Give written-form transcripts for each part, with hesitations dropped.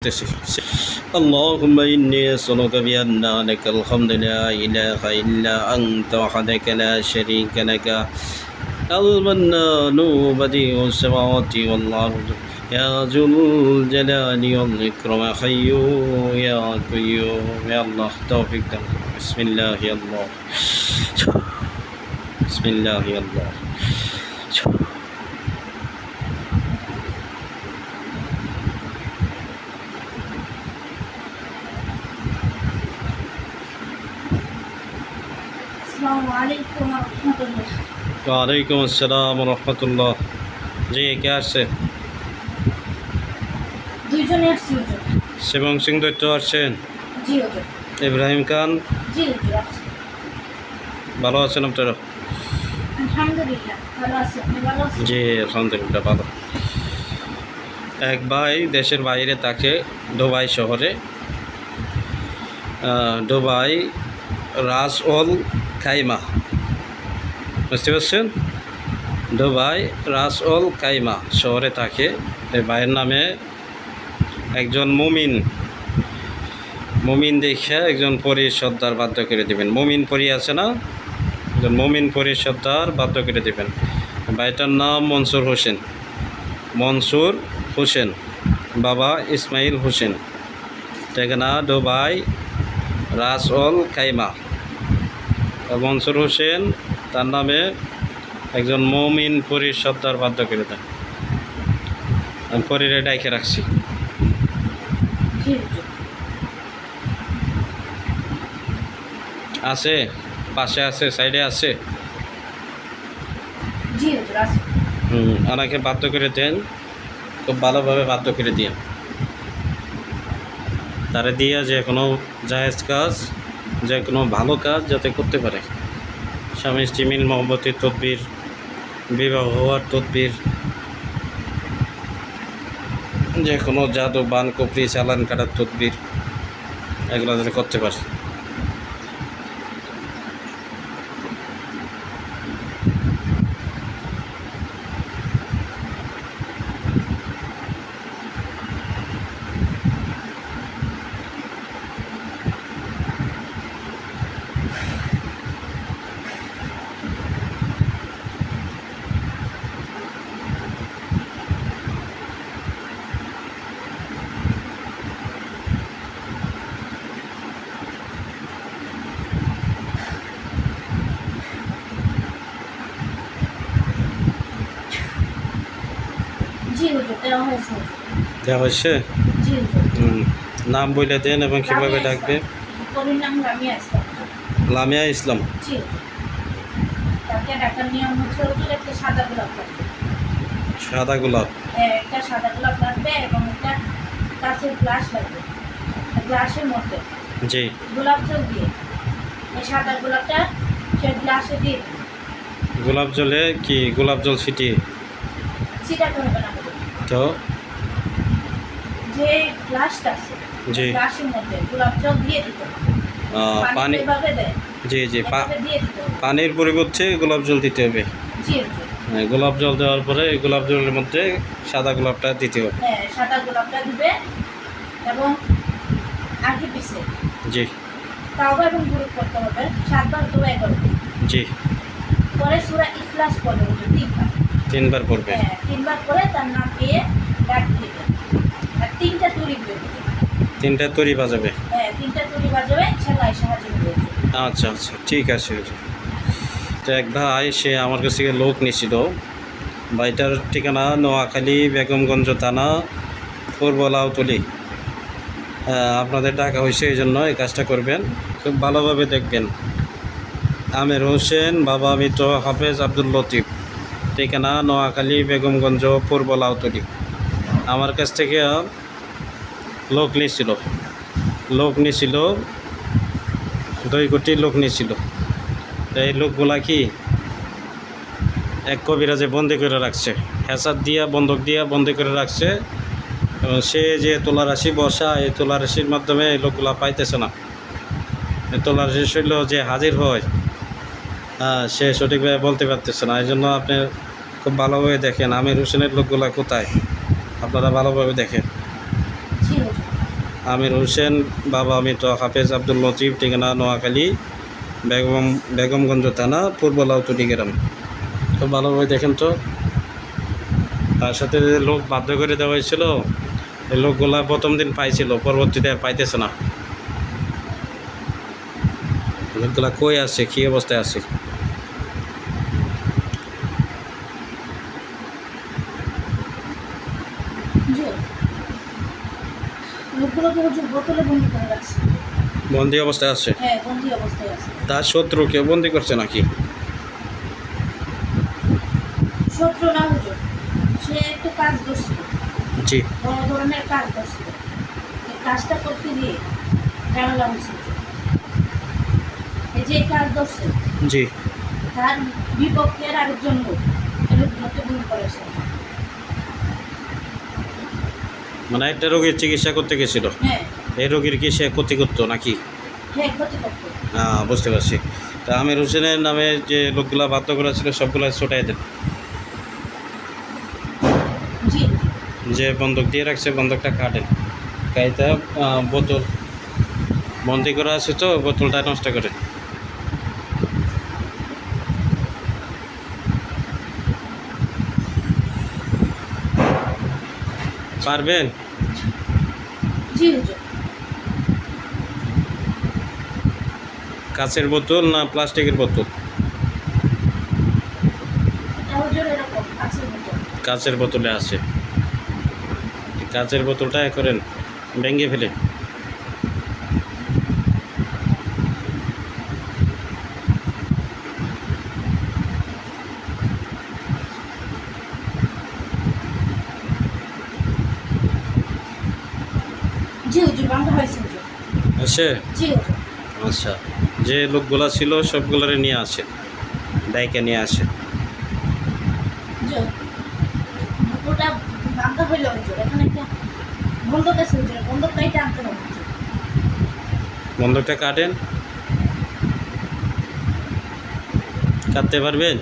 اللهم إني أسألك بأن لك الحمد لا إله إلا أنت وحدك لا شريك لك المنان بديع السماوات والأرض يا ذو الجلال والإكرام حي يا قيوم يا الله توفيق দান بسم الله يا الله بسم الله يا الله ওয়ালাইকুম আসসালাম রহমতুল্লাহ। জি কে আসছে? দুইজনে আসছি হুজুর। শিবং সিং দত্ত আসছেন? জি হুজুর। ইব্রাহিম খান? জি হুজুর আসছি। ভালো আছেন আপনারা? আলহামদুলিল্লাহ ভালো আছি। আপনি ভালো আছেন? জি আলহামদুলিল্লাহ ভালো। এক ভাই দেশের বাইরে থাকে দুবাই শহরে, দুবাই রাস অল খাইমা, বুঝতে পারছেন? দুবাই রাস অল কাইমা শহরে থাকে। এই ভাইয়ের নামে একজন মুমিন দেখে একজন পরীর সর্দার বাধ্য করে দেবেন। মুমিন পরী আছে না, একজন মুমিন পরীর সর্দার বাধ্য করে দেবেন। ভাইটার নাম মনসুর হোসেন, বাবা ইসমাইল হোসেন, ঠিকানা দুবাই রাস অল কাইমা। মনসুর হোসেন তার নামে একজন মুমিন পরীর সর্দার বাধ্য করে দেন। আমি পরীরে ডাইকে রাখছি। জি হুজুর। আছে পাশে আছে, সাইডে আছে। জি হুজুর আসি। ওনাকে বাধ্য করে দেন, খুব ভালোভাবে বাধ্য করে দিন। তারা দিয়ে যে কোনো জায়েজ কাজ, যে কোনো ভালো কাজ যাতে করতে পারে। স্বামী স্ত্রী মিল মহব্বতের তদবির, বিবাহ হওয়ার তদবির, যে কোনো জাদু বান কপড়ি চালান কাটার তদবির, এগুলো যাতে করতে পারে। জি হুজুর দেওয়া হয়েছে। দেওয়া হয়েছে? জি হুজুর। নাম বলে দেন এবং কীভাবে ডাকবে? পরীর নাম লামিয়া ইসলাম। লামিয়া ইসলাম। জি হুজুর। তাকে ডাকার নিয়ম হচ্ছে হুজুর একটা সাদা গোলাপ লাগবে। সাদা গোলাপ? হ্যাঁ, একটা সাদা গোলাপ লাগবে এবং একটা কাঁচের গ্লাস লাগবে। গ্লাসের মধ্যে জি গোলাপ জল দিয়ে এই সাদা গোলাপটা সে গ্লাসে দিয়ে গোলাপ জলে কি গোলাপ জল ছিটিয়ে? ছিটাতে হবে না হুজুর। তো যে গ্লাসটা আছে জি গ্লাসের মধ্যে গোলাপ জল দিয়ে দিতে হবে। পানি? এভাবে দেয়। জি জি এভাবে দিয়ে দিতে হবে। পানির পরিবর্তে গোলাপ জল দিতে হবে। জি হুজুর। গোলাপ জল দেওয়ার পরে এই গোলাপ জলের মধ্যে সাদা গোলাপটা দিতে হবে। হ্যাঁ, সাদা গোলাপটা দিবে এবং আগে পিছে জি তাওবা এবং গুরুত করতে হবে 7 বার দোয়া করবে। জি পরে সূরা ইখলাস পড়বে হুজুর 3 বার। 3 বার পড়বে? হ্যাঁ, 3 বার পরে তার নাম দিয়ে ডাক দিবে। আর 3টা তুড়ি দিবে হুজুর। 3টা তরি বাজাবে? হ্যাঁ, 3টা তুড়ি বাজাবে, ইনশাআল্লাহ সাহায্য করবে হুজুর। আচ্ছা আচ্ছা ঠিক আছে। তো এক ভাই সে আমার কাছ থেকে লোক নিয়েছিল। ভাইটার ঠিকানা নোয়াখালী বেগমগঞ্জ থানা পূর্ব লাউতলি। আপনাদের টাকা হয়েছে, এই জন্য এই কাজটা করবেন, খুব ভালোভাবে দেখবেন। আমির হোসেন, বাবা মৃত হাফেজ আব্দুল লতিফ, ঠিকানা নোয়াখালী বেগমগঞ্জ পূর্ব লাউতলি। আমার কাছ থেকে লোক নিয়েছিল 2 কোটি লোক নিয়েছিল। এই লোকগুলা কি এক কবিরাজে বন্দি করে রাখছে, হেসাদ দিয়া বন্ধক দিয়া বন্দি করে রাখছে। এবং সে যে তোলারাশি বসা, এই তোলারাশির মাধ্যমে এই লোকগুলা পাইতেছে না। এই তোলারাশি শৈল যে হাজির হয়, সে সঠিকভাবে বলতে পারতেছে না। এই জন্য আপনি খুব ভালোভাবে দেখেন আমির হোসেনের লোকগুলা কোথায়, আপনারা ভালোভাবে দেখেন। জি হুজুর। আমির হোসেন, বাবা মৃত হাফেজ আব্দুল লতিফ, ঠিকানা নোয়াখালী, বেগমগঞ্জ থানা, পূর্ব লাউতলি গ্রাম। তো ভালোভাবে দেখেন তো। তার সাথে যে লোক বাধ্য করে দেওয়া হয়েছিল, এই লোকগুলা প্রথম দিন পাইছিল, পরবর্তীতে আর পাইতেছে না। লোকগুলা কই আছে, কী অবস্থায় আছে? জি, লোকগুলোকে হুজুর বোতলে বন্দি করে রাখছে। বন্দি অবস্থায় আছে? হ্যাঁ, বন্দি অবস্থায় আছে। তার শত্রু কেউ বন্দি করছে নাকি? শত্রু না হুজুর, সে একটু কাজ করছিল, জি। বড় ধরনের কাজ করছিল। এই কাজটা করতে গিয়ে ঝামেলা হয়েছিল। এই যে কাজ করছে, জি। তার বিপক্ষের আরেকজন লোক এই লোকগুলোকে বন্দি করেছে। মানে একটা রোগীর চিকিৎসা করতে গেছিল, হ্যাঁ এই রোগীর কি সে ক্ষতি করতো নাকি? হ্যাঁ, ক্ষতি করতো। বুঝতে পারছি। তা আমির হোসেনের নামে যে লোকগুলা বাধ্য করা ছিল সবগুলা ছোটাই দেন। জি যে বন্দুক দিয়ে রাখছে বন্দুকটা কাটেন, কাইতে বোতল বন্দি করা আছে তো বোতলটা নষ্ট করেন। পারবেন? জি হুজুর। কাচের বোতল না প্লাস্টিকের বোতল? এটা হুজুর এরকম আছে বোতল। কাচের বোতলে আছে। কাচের বোতলটা এ করেন, ভেঙে ফেলে। জি হুজুর, বাংলা হয়েছে হুজুর। আছে? জি হুজুর। আচ্ছা, যে লোকগুলা ছিল সবগুলারে নিয়ে আসে, ডাইকে নিয়ে আসে। জি, ওটা বাংলা হইলো হুজুর। এখানে একটা বন্ধক আছে হুজুর, বন্ধকটাই টানতে হবে হুজুর। বন্দুকটা কাটেন, কাটতে পারবেন?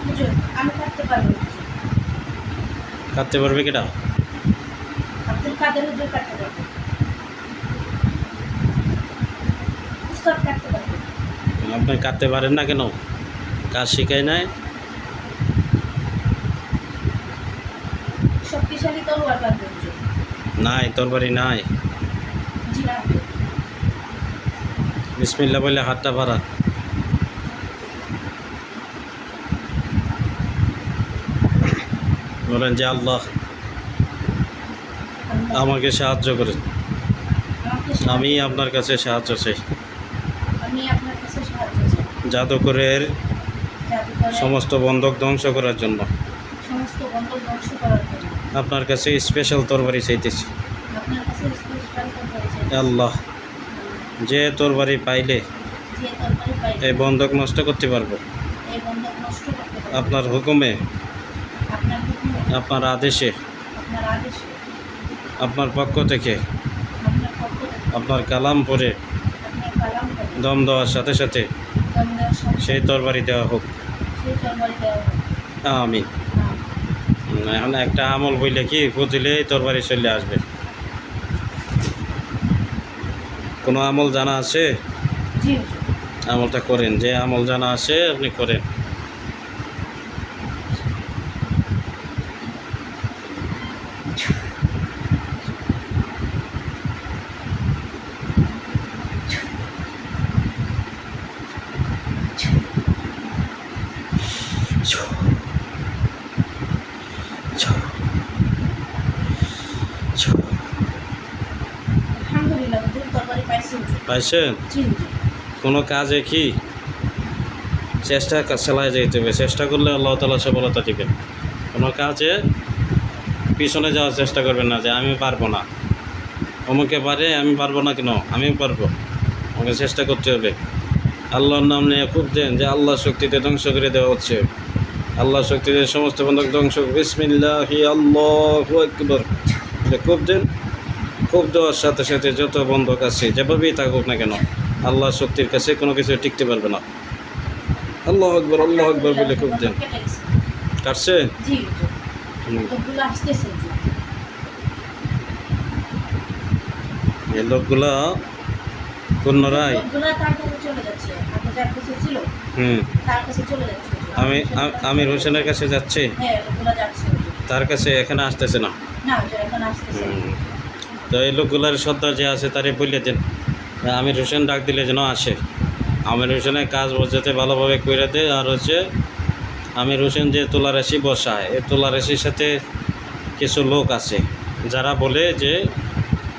হুজুর আমি কাটতে পারবো হুজুর। কাটতে পারবে কেটা? আব্দুল কাদের হুজুর কাটতে পারবো। উস্তাদ কাটতে পারবো। আপনি কাটতে পারেন না কেন? কাজ শিখায় নাই? শক্তিশালী তলোয়ার কাটবে হুজুর। নাই, তরবারি নাই। জি না হুজুর। বিসমিল্লাহ বলে হাতটা বাড়ান। বলেন যে আল্লাহ আল্লাহ আমাকে সাহায্য করেন, আমাকে আমি আপনার কাছে সাহায্য চাই। আমি আপনার কাছে সাহায্য চাই। জাদুকরের জাদুকরের সমস্ত বন্ধক ধ্বংস করার জন্য সমস্ত বন্ধক ধ্বংস করার জন্য আপনার কাছে স্পেশাল তরবারি চাইতেছি। আপনার কাছে স্পেশাল তরবারি চাই। আল্লাহ, যে তরবারি পাইলে যে তরবারি পাই এই বন্ধক নষ্ট করতে পারবো, এই বন্ধক নষ্ট করতে পারবো। আপনার হুকুমে, আপনার হুকুমে, আপনার আদেশে, আপনার আদেশে, আপনার পক্ষ থেকে, আপনার পক্ষ থেকে, আপনার কালাম পড়ে আপনার কালাম করে দম দেওয়ার সাথে সাথে দম দেওয়ার সাথে সেই তরবারি দেওয়া হোক। সেই তরবারি দেওয়া হবে। আমিন। এখন একটা আমল বইলে কি বুঝলে তরবারি চলে আসবে। কোনো আমল জানা আছে? জি হুজুর। আমলটা করেন, যে আমল জানা আছে আপনি করেন। আলহামদুলিল্লাহ হুজুর, তরবারি পাইছি হুজুর। পাইছেন? জি হুজুর। কোনো কাজে কি চেষ্টা চালায় যেতে হবে, চেষ্টা করলে আল্লাহ তাআলা সফলতা দিবেন। কোনো কাজে পিছনে যাওয়ার চেষ্টা করবেন না যে আমি পারবো না, অমুকে পারে আমি পারবো না কেন, আমিও পারবো। আমাকে চেষ্টা করতে হবে। আল্লাহর নাম নিয়ে খুব দেন যে আল্লাহ শক্তিতে ধ্বংস করে দেওয়া হচ্ছে, আল্লাহ শক্তিতে সমস্ত বন্ধক ধ্বংস। বিসমিল্লাহি আল্লাহু আকবার খুব দেন। খুব দেওয়ার সাথে সাথে যত বন্ধক আছে যেভাবেই থাকুক না কেন, আল্লাহর শক্তির কাছে কোনো কিছু টিকতে পারবে না। আল্লাহ আকবর, আল্লাহ আকবর বলে খুব দেন। কেটে গেছে। কাটছে? জি হুজুর। হুম। লোকগুলো আসতেছে হুজুর। এই লোকগুলো পুনরায় লোকগুলা তার কাছে চলে যাচ্ছে, আগে যার কাছে ছিল হুম তার কাছে চলে যাচ্ছে হুজুর। আমির হোসেনের কাছে যাচ্ছে, হ্যাঁ লোকগুলা যাচ্ছে হুজুর। তার কাছে এখানে আসতেছে না। না হুজুর এখন আসতেছে না। তো এই লোকগুলার সর্দার যে আছে তারে বলে দেন আমির হোসেন ডাক দিলে যেন আসে। আমির হোসেনের কাজ যাতে ভালোভাবে করে দেয়। আর হচ্ছে আমির হোসেন যে তুলারাশি বসায়, এই তুলারাশির সাথে কিছু লোক আছে যারা বলে যে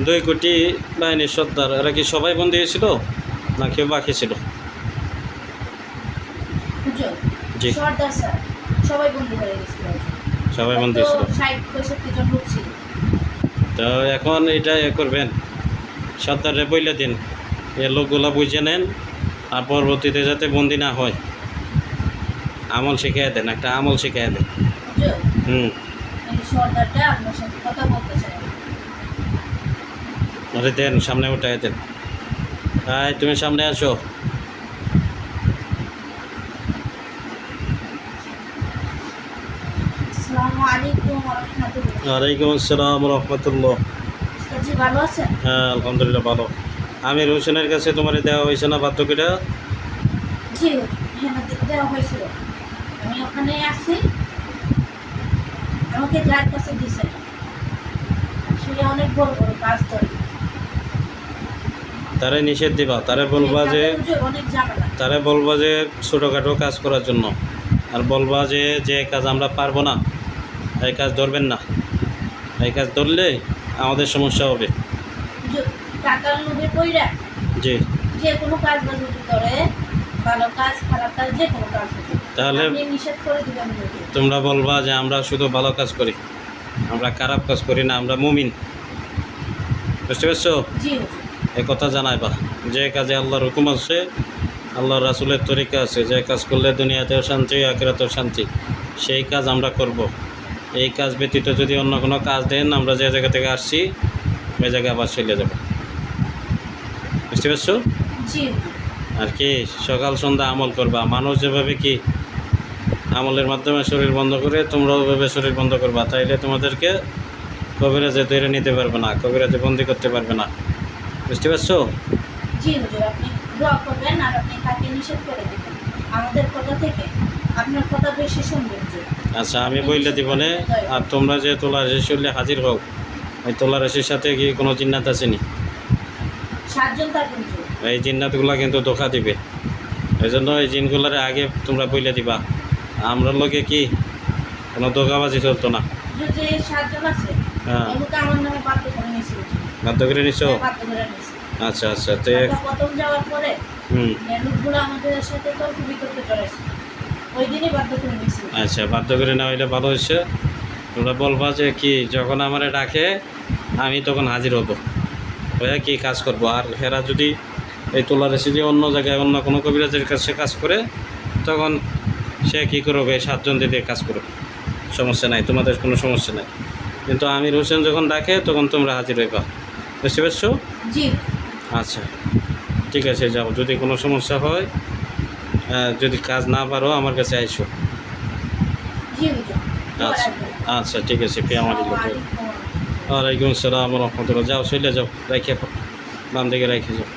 2 কোটি বাহিনীর সর্দার, এরা কি সবাই বন্দী হয়েছিল না কেউ বাকি ছিল? হুজুর জি। সর্দার স্যার সবাই বন্ধু হয়ে গেছিল হুজুর। সবাই বন্দী ছিল। 60-65 জন লোক ছিল। তো এখন এটা করবেন, সর্দারে বইলে দিন এ লোকগুলা বুঝে নেন, আর পরবর্তীতে যাতে বন্দি না হয় আমল শিখিয়ে দেন, একটা আমল শিখিয়ে দেন। হুজুর হুম এই সর্দারটা আপনার সাথে কথা বলতে চায়। আরে দেন, সামনে উঠাই দেন। তুমি সামনে আসো। আসসালামু আলাইকুম ওয়া রাহমাতুল্লাহ। ওয়ালাইকুম আসসালাম রহমতুল্লাহ। উস্তাদ জি ভালো আছেন? হ্যাঁ আলহামদুলিল্লাহ ভালো। আমির হোসেনের কাছে তোমার দেওয়া হয়েছে না বাধ্যকিটা? জি হ্যাঁ দেওয়া হয়েছিল। আমি ওখানে আছি, আমাকে যার কাছে দিছে সে অনেক বড় বড় কাজ করে। তারে নিষেধ দিবা, তারে বলবা যে অনেক ঝামেলা। তারে বলবা যে ছোটোখাটো কাজ করার জন্য, আর বলবা যে যে কাজ আমরা পারবো না এই কাজ ধরবেন না, এই কাজ ধরলে আমাদের সমস্যা হবে। টাকার লোভে পইরা জি যে কোনো কাজ বাজ করে, ভালো কাজ খারাপ কাজ যে কোনো কাজ তাহলে আপনি নিষেধ করে দিবেন হুজুর। তোমরা বলবা যে আমরা শুধু ভালো কাজ করি, আমরা খারাপ কাজ করি না, আমরা মুমিন। বুঝতে পারছো? জি হুজুর। এই কথা জানাইবা যে কাজে আল্লাহর হুকুম আছে, আল্লাহ রাসূলের তরিকা আছে, যে কাজ করলে দুনিয়াতেও শান্তি আখিরাতেও শান্তি, সেই কাজ আমরা করব। এই কাজ ব্যতীত যদি অন্য কোনো কাজ দেন, আমরা যে জায়গা থেকে আসছি ওই জায়গায় আবার চলে যাব। বুঝতে পারছো? জি হুজুর। আর কি সকাল সন্ধ্যা আমল করবা। মানুষ যেভাবে কি আমলের মাধ্যমে শরীর বন্ধ করে, তোমরাও ওইভাবে শরীর বন্ধ করবা, তাইলে তোমাদেরকে কবিরাজে ধরে নিতে পারবে না, কবিরাজে বন্দি করতে পারবে না। বুঝতে পারছো? জি হুজুর আপনি দোয়া করবেন আর আপনি তাকে নিষেধ করে দিবেন আমাদের কথা থেকে, আপনার কথা বেশি শুনবেন হুজুর। আচ্ছা আমি বইলে দিব না। আর তোমরা যে তোলার শরীরে হাজির হও, ওই তোলার রাশির সাথে কি কোনো জিন্নাত আসেনি? 7 জন থাকবেন হুজুর। এই জিন্নাতগুলা কিন্তু ধোকা দিবে, এই জন্য এই জিনগুলার আগে তোমরা বইলে দিবা। আমরা লোকে কি কোনো ধোকাবাজি চলতো না। হুজুর যে 7 জন আছে হ্যাঁ এগুলো আমার নামে বাধ্য করে নিয়েছে হুজুর। বাধ্য করে নিছো? বাধ্য করে নিয়েছে। আচ্ছা আচ্ছা। তো আমরা প্রথম যাওয়ার পরে হুম এই লোকগুলো আমাদের সাথে তর্ক বিতর্কে জড়াইছে, ওই দিনই বাধ্য করে নিয়েছে। আচ্ছা, বাধ্য করে না হইলে ভালো হয়েছে। তোমরা বলবা যে কি যখন আমারে ডাকে আমি তখন হাজির হব, হয়ে কি কাজ করব। আর হেরা যদি এই তোলার এসে যে অন্য জায়গায় অন্য কোনো কবিরাজের কাছে কাজ করে, তখন সে কী করবে, 7 জন দিয়ে কাজ করবে, সমস্যা নাই, তোমাদের কোনো সমস্যা নাই। কিন্তু আমির হোসেন যখন ডাকে তখন তোমরা হাজির হইবা। বুঝতে পারছো? জি আচ্ছা ঠিক আছে, যাও। যদি কোনো সমস্যা হয়, যদি কাজ না পারো আমার কাছে আইসো। জি হুজুর। আচ্ছা আচ্ছা ঠিক আছে। আমার আসসালামু আলাইকুম। ওয়ালাইকুম আসসালাম রহমতুল্লাহ। যাও চলে যাও, রাখে বাম দিকে রেখে যাও।